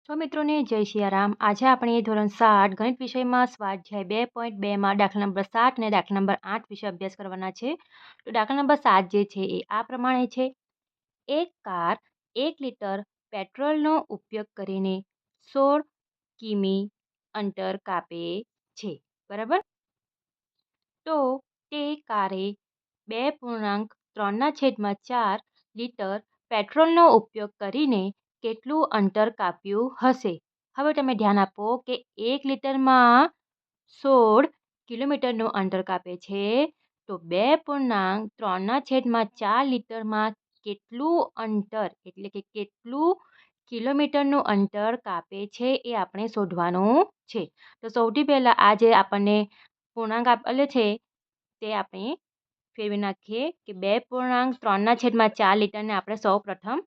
તો મિત્રોને જય સિયારામ. આજે આપણે ધોરણ 7 ગણિત વિષયમાં સ્વાધ્યાય 2.2માં દાખલા નંબર 7 અને દાખલા નંબર 8 વિશે અભ્યાસ કરવાના છે. તો દાખલા નંબર 7 જે છે એ આ પ્રમાણે છે. એક કાર 1 લીટર પેટ્રોલનો ઉપયોગ કરીને 16 કિમી અંતર કાપે છે. બરાબર. તો તે કારે 2.3/4 લીટર પેટ્રોલનો ઉપયોગ કરીને કેટલું અંતર કાપ્યું હશે? હવે તમે ધ્યાન આપો કે 1 લીટરમાં 16 કિલોમીટરનું અંતર કાપે છે. તો 2.3/4 લીટરમાં કેટલું અંતર એટલે કે કેટલું કિલોમીટરનું અંતર કાપે છે એ આપણે શોધવાનું છે. તો સૌથી પહેલાં આ જે આપણને પૂર્ણાંક આપેલો છે તે આપણે ફેરવી નાખીએ કે 2.3/4 લીટરને આપણે સૌ પ્રથમ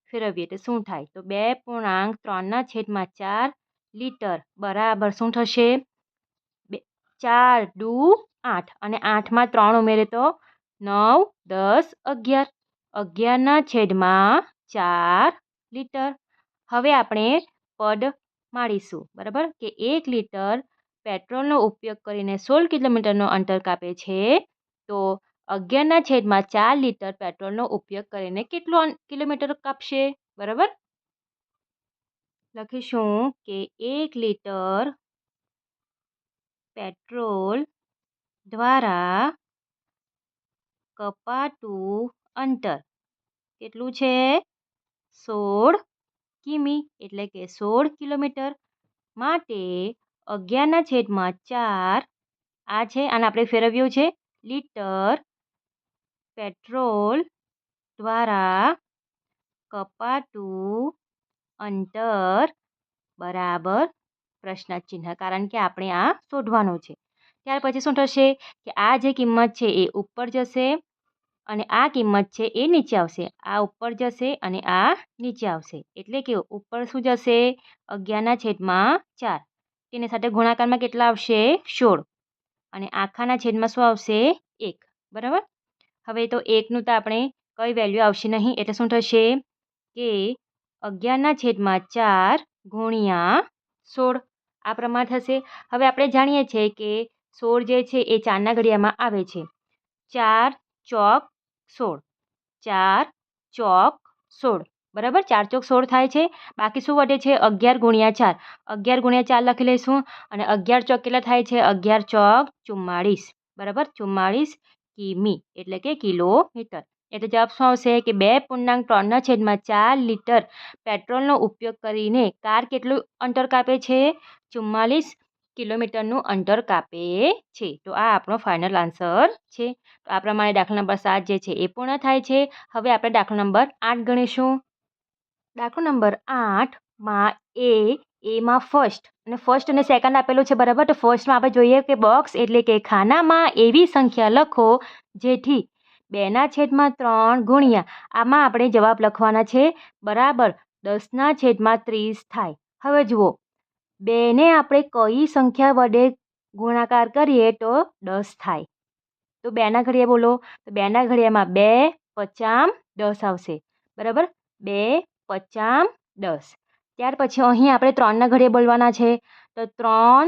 ફેરવીએ તો શું થાય? તો 2.3/4 લીટર બરાબર શું થશે? 4 દુ 8 અને 8માં 3 ઉમેરે તો 9, 10, 11. 11/4 લીટર. હવે આપણે પદ માળીશું બરાબર કે 1 લીટર પેટ્રોલનો ઉપયોગ કરીને 16 કિલોમીટરનું અંતર કાપે છે. તો 11/4 લીટર પેટ્રોલનો ઉપયોગ કરીને કેટલું કિલોમીટર કાપશે? બરાબર. લખીશું કે 1 લીટર પેટ્રોલ દ્વારા કપાતું અંતર કેટલું છે? 16 કિમી એટલે કે 16 કિલોમીટર. માટે 11/4 આ છે અને આપણે ફેરવ્યું છે લીટર પેટ્રોલ દ્વારા કપાતું અંતર બરાબર પ્રશ્ન ચિહ્ન, કારણ કે આપણે આ શોધવાનું છે. ત્યાર પછી શું થશે કે આ જે કિંમત છે એ ઉપર જશે અને આ કિંમત છે એ નીચે આવશે. આ ઉપર જશે અને આ નીચે આવશે. એટલે કે ઉપર શું જશે? 11/4. તેની સાથે ગુણાકારમાં કેટલા આવશે? 16. અને આખાના છેદમાં શું આવશે? 1. બરાબર. હવે તો 1નું તો આપણે કઈ વેલ્યુ આવશે નહીં એટલે શું થશે કે 11/4 ગુણ્યા 16 આ પ્રમાણે થશે. હવે આપણે જાણીએ છીએ કે 16 જે છે એ 4ના ઘડિયામાં આવે છે. 4 ચોક 16. 4 ચોક 16. બરાબર. 4 ચોક 16 થાય છે. બાકી શું વધે છે? 11 ગુણ્યા 4. 11 ગુણ્યા 4 લખી લઈશું અને 11 ચોક કેટલા થાય છે? 11 ચોક 44. બરાબર. 44 કિમી એટલે કે કિલોમીટર. એટલે જવાબ શું આવશે કે 2.3/4 લીટર પેટ્રોલનો ઉપયોગ કરીને કાર કેટલું અંતર કાપે છે? 44 કિલોમીટરનું અંતર કાપે છે. તો આ આપણો ફાઇનલ આન્સર છે. તો આ પ્રમાણે દાખલા નંબર 7 જે છે એ પૂર્ણ થાય છે. હવે આપણે દાખલા નંબર 8 ગણીશું. દાખલો નંબર 8માં એમાં ફર્સ્ટ અને સેકન્ડ આપેલું છે. બરાબર. તો ફર્સ્ટમાં આપણે જોઈએ કે બોક્સ એટલે કે ખાનામાં એવી સંખ્યા લખો જેથી 2/3 ગુણ્યા આમાં આપણે જવાબ લખવાના છે. બરાબર. 10/30 થાય. હવે જુઓ 2ને આપણે કઈ સંખ્યા વડે ગુણાકાર કરીએ તો 10 થાય. તો 2ના ઘડિયા બોલો. તો 2ના ઘડિયામાં 2 5 10 આવશે. બરાબર. 2 5 10. ત્યાર પછી અહીં આપણે 3ના ઘડિયા બોલવાના છે. તો 3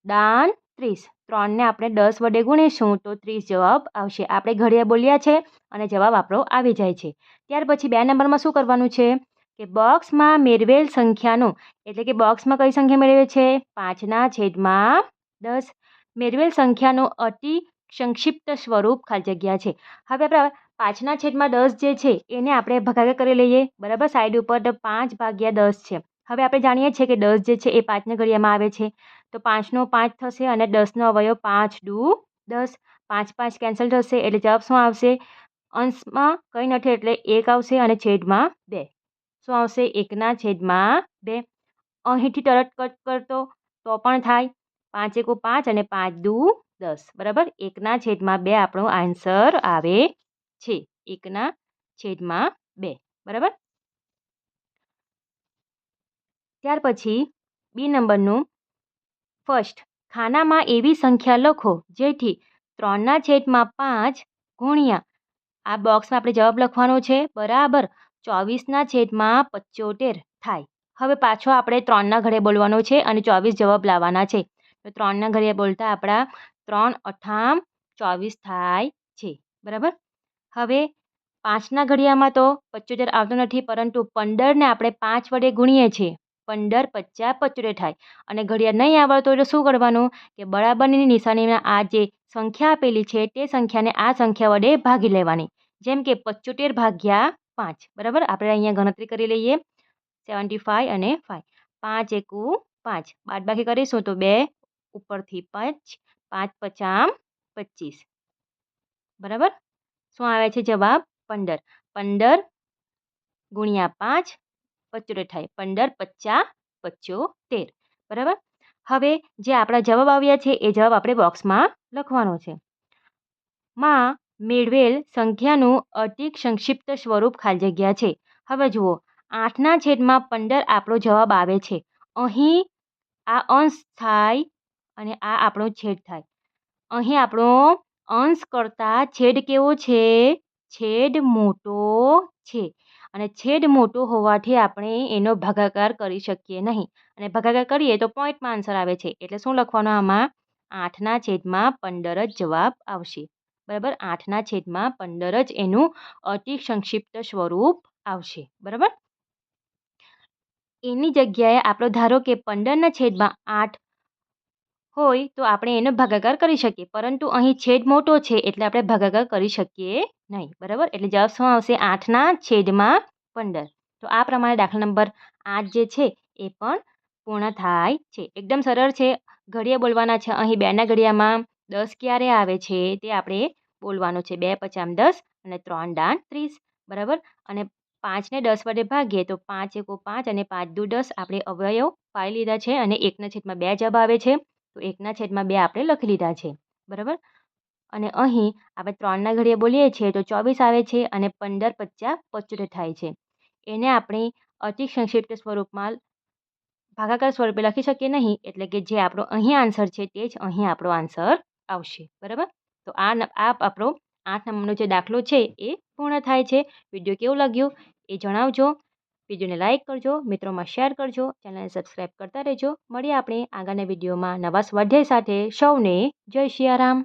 દાન 30. 3ને આપણે 10 વડે ગુણીશું તો 30 જવાબ આવશે. આપણે ઘડિયા બોલ્યા છે અને જવાબ આપણો આવી જાય છે. ત્યાર પછી 2 નંબરમાં શું કરવાનું છે કે બોક્સમાં મેળવેલ સંખ્યાનું એટલે કે બોક્સમાં કઈ સંખ્યા મેળવે છે? 5/10. મેળવેલ સંખ્યાનું અતિ સંક્ષિપ્ત સ્વરૂપ ખાલી જગ્યા છે. હવે આપણે 5/10 જે છે એને આપણે ભાગાકાર કરી લઈએ. બરાબર. સાઈડ ઉપર તો 5/10 છે. હવે આપણે જાણીએ છીએ કે 10 જે છે એ 5ના ઘડિયામાં આવે છે. તો 5નો 5 થશે અને 10નો અવયવ 5 દુ 10. 5 5 કેન્સલ થશે એટલે જવાબ શું આવશે? અંશમાં કંઈ નથી એટલે 1 આવશે અને છેદમાં 2. શું આવશે? 1/2. અહીંથી તરત કટ કરતો તો પણ થાય. 5 એકુ 5 અને 5 દુ 10. બરાબર. 1/2 આપણો આન્સર આવે છે. 1/2. બરાબર. ત્યાર પછી બી નંબરનું ફર્સ્ટ ખાનામાં એવી સંખ્યા લખો જેથી 3/5 ગુણ્યા આ બોક્સમાં આપણે જવાબ લખવાનો છે. બરાબર. 24/75 થાય. હવે પાછો આપણે 3ના ઘરે બોલવાનો છે અને 24 જવાબ લાવવાના છે. તો 3ના ઘરે બોલતા આપણા 3 અઠામ 24 થાય છે. બરાબર. હવે 5ના ઘડિયામાં તો 75 આવતો નથી, પરંતુ 15ને આપણે 5 વડે ગુણીએ છીએ. 15 50 75 થાય અને ઘડિયાળ નહીં આવડતો એટલે શું કરવાનું કે બરાબરની નિશાનીમાં આ જે સંખ્યા આપેલી છે તે સંખ્યાને આ સંખ્યા વડે ભાગી લેવાની. જેમ કે 75 ભાગ્યા 5. બરાબર. આપણે અહીંયા ગણતરી કરી લઈએ. 75 અને 5. 5 એકુ 5. બાદબાકી કરીશું તો 2 ઉપરથી 5. 5 પચામ 25. બરાબર. શું આવે છે જવાબ? 15. 15 ગુણ્યા 5 75 થાય. 15 50 75. બરાબર. હવે જે આપણા જવાબ આવ્યા છે એ જવાબ આપણે બોક્સમાં લખવાનો છે. માં મેળવેલ સંખ્યાનું અધિક સંક્ષિપ્ત સ્વરૂપ ખાલી જગ્યા છે. હવે જુઓ, 8ના છેદમાં 15 આપણો જવાબ આવે છે. અહીં આ અંશ થાય અને આ આપણો છેદ થાય. અહીં આપણો અંશ કરતાં છેદ કેવો છે? છેદ મોટો છે. અને છેદ મોટો હોવાથી આપણે એનો ભાગાકાર કરી શકીએ નહીં. અને ભાગાકાર કરીએ તો પોઈન્ટમાં આન્સર આવે છે. એટલે શું લખવાનું આમાં? 8ના છેદમાં 15 જ જવાબ આવશે. બરાબર. 8ના છેદમાં 15 જ એનું અતિ સંક્ષિપ્ત સ્વરૂપ આવશે. બરાબર. એની જગ્યાએ આપણો ધારો કે 15ના છેદમાં 8 હોય તો આપણે એનો ભાગાકાર કરી શકીએ, પરંતુ અહીં છેદ મોટો છે એટલે આપણે ભાગાકાર કરી શકીએ નહીં. બરાબર. એટલે જવાબ શું આવશે? 8ના છેદમાં 15. તો આ પ્રમાણે દાખલા નંબર 8 જે છે એ પણ પૂર્ણ થાય છે. એકદમ સરળ છે. ઘડિયા બોલવાના છે. અહીં 2ના ઘડિયામાં 10 ક્યારે આવે છે તે આપણે બોલવાનું છે. 2 પચામ 10 અને 3 દાન 30. બરાબર. અને 5ને 10 વડે ભાગીએ તો 5 એકુ 5 અને 5 દુ 10 આપણે અવયવ પાડી લીધા છે અને 1ના છેદમાં 2 જવાબ આવે છે. તો 1ના છેદમાં 2 આપણે લખી લીધા છે. બરાબર. અને અહીં આપણે 3ના ઘડિયા બોલીએ છીએ તો 24 આવે છે અને 15 50 75 થાય છે. એને આપણે અતિ સંક્ષિપ્ત સ્વરૂપમાં ભાગાકાર સ્વરૂપે લખી શકીએ નહીં, એટલે કે જે આપણો અહીં આન્સર છે તે જ અહીં આપણો આન્સર આવશે. બરાબર. તો આ આપણો 8 નંબરનો જે દાખલો છે એ પૂર્ણ થાય છે. વિડીયો કેવું લાગ્યું એ જણાવજો. વિડીયોને લાઇક કરજો, મિત્રોમાં શેર કરજો, ચેનલને સબસ્ક્રાઈબ કરતા રહેજો. મળીએ આપણે આગળના વિડીયોમાં નવા સ્વાધ્યાય સાથે. સૌને જય સિયારામ.